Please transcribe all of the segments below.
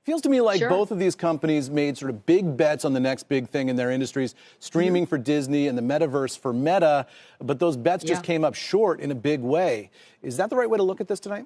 Feels to me like Sure. both of these companies made sort of big bets on the next big thing in their industries, streaming for Disney and the metaverse for Meta, but those bets just came up short in a big way. Is that the right way to look at this tonight?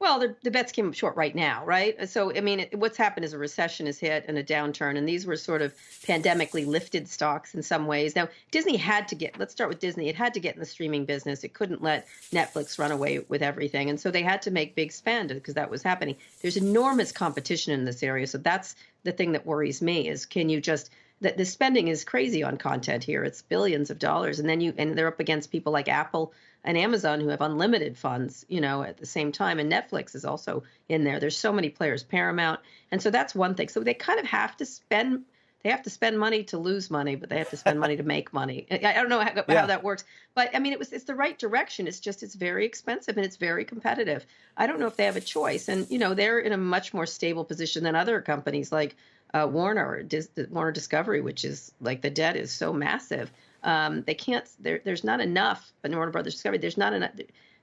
Well, the bets came up short right now, right? So, I mean, what's happened is a recession has hit and a downturn, and these were sort of pandemically lifted stocks in some ways. Now, Disney had to let's start with Disney. It had to get in the streaming business. It couldn't let Netflix run away with everything. And so they had to make big spend because that was happening. There's enormous competition in this area. So that's the thing that worries me is that the spending is crazy on content here. It's billions of dollars. And they're up against people like Apple and Amazon who have unlimited funds, at the same time. And Netflix is also in there. There's so many players, Paramount. And so that's one thing. So they kind of have to spend money to lose money, but they have to spend money to make money. I don't know how that works. But I mean, it's the right direction. It's just, it's very expensive and it's very competitive. I don't know if they have a choice. And, they're in a much more stable position than other companies like Warner or Warner Discovery, which is like the debt is so massive. They can't, there's not enough, but Warner Brothers Discovery, there's not enough.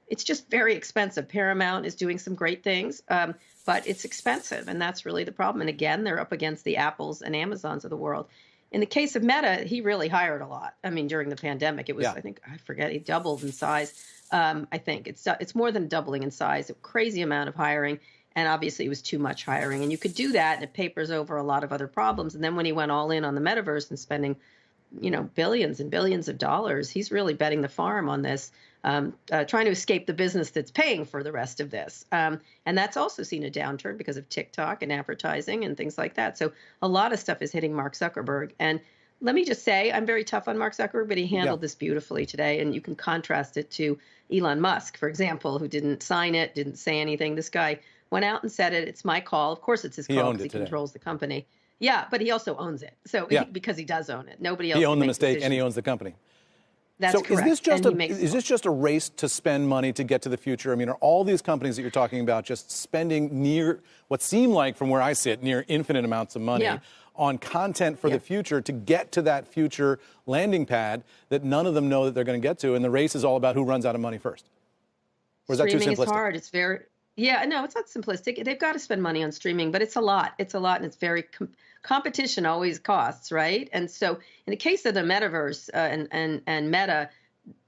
It's just very expensive. Paramount is doing some great things, but it's expensive. And that's really the problem. And again, they're up against the Apples and Amazons of the world. In the case of Meta, he really hired a lot. I mean, during the pandemic, it was, I forget, he doubled in size. I think it's more than doubling in size, a crazy amount of hiring. And obviously it was too much hiring. And you could do that and it papers over a lot of other problems. And then when he went all in on the metaverse and spending, billions and billions of dollars, he's really betting the farm on this, trying to escape the business that's paying for the rest of this. And that's also seen a downturn because of TikTok and advertising and things like that. So a lot of stuff is hitting Mark Zuckerberg. And let me just say, I'm very tough on Mark Zuckerberg, but he handled this beautifully today. And you can contrast it to Elon Musk, for example, who didn't sign it, didn't say anything. This guy went out and said it. It's my call. Of course, it's his call because he controls the company. Yeah, but he also owns it. So because he does own it, nobody else. He owned the mistake and he owns the company. That's correct. Is this just a race to spend money to get to the future? I mean, are all these companies that you're talking about just spending near what seem like, from where I sit, near infinite amounts of money on content for the future to get to that future landing pad that none of them know that they're going to get to, and the race is all about who runs out of money first? Or is that too simplistic? Streaming is hard. It's very no, it's not simplistic. They've got to spend money on streaming, but it's a lot. It's a lot, and it's very competition always costs, right? And so in the case of the metaverse and Meta,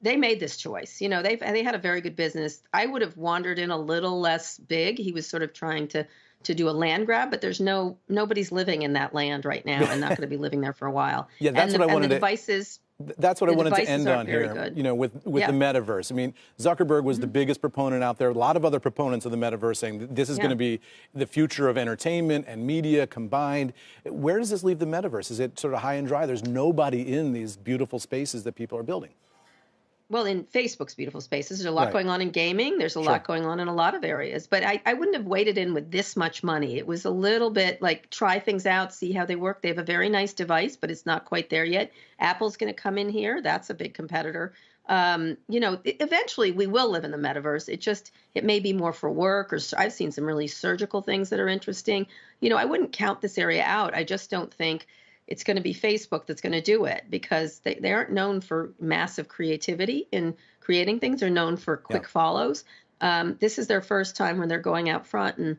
they made this choice. They had a very good business. I would have wandered in a little less big. He was sort of trying to do a land grab, but there's nobody's living in that land right now and not going to be living there for a while. That's what I wanted to. That's what I wanted to end on here, with the metaverse. I mean, Zuckerberg was the biggest proponent out there. A lot of other proponents of the metaverse saying this is going to be the future of entertainment and media combined. Where does this leave the metaverse? Is it sort of high and dry? There's nobody in these beautiful spaces that people are building. Well, in Facebook's beautiful spaces, there's a lot going on in gaming. There's a lot going on in a lot of areas. But I wouldn't have waded in with this much money. It was a little bit like try things out, see how they work. They have a very nice device, but it's not quite there yet. Apple's going to come in here. That's a big competitor. Eventually we will live in the metaverse. It may be more for work, or I've seen some really surgical things that are interesting. I wouldn't count this area out. I just don't think it's going to be Facebook that's going to do it, because they aren't known for massive creativity in creating things. They're known for quick follows. This is their first time when they're going out front, and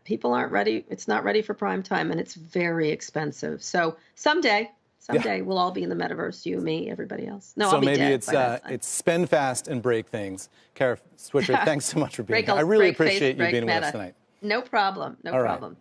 people aren't ready. It's not ready for prime time, and it's very expensive. So someday we'll all be in the metaverse, you, me, everybody else. No, so I'll be maybe dead it's spend fast and break things. Kara Swisher, thanks so much for being here. I really appreciate you being with us tonight. No problem. No problem.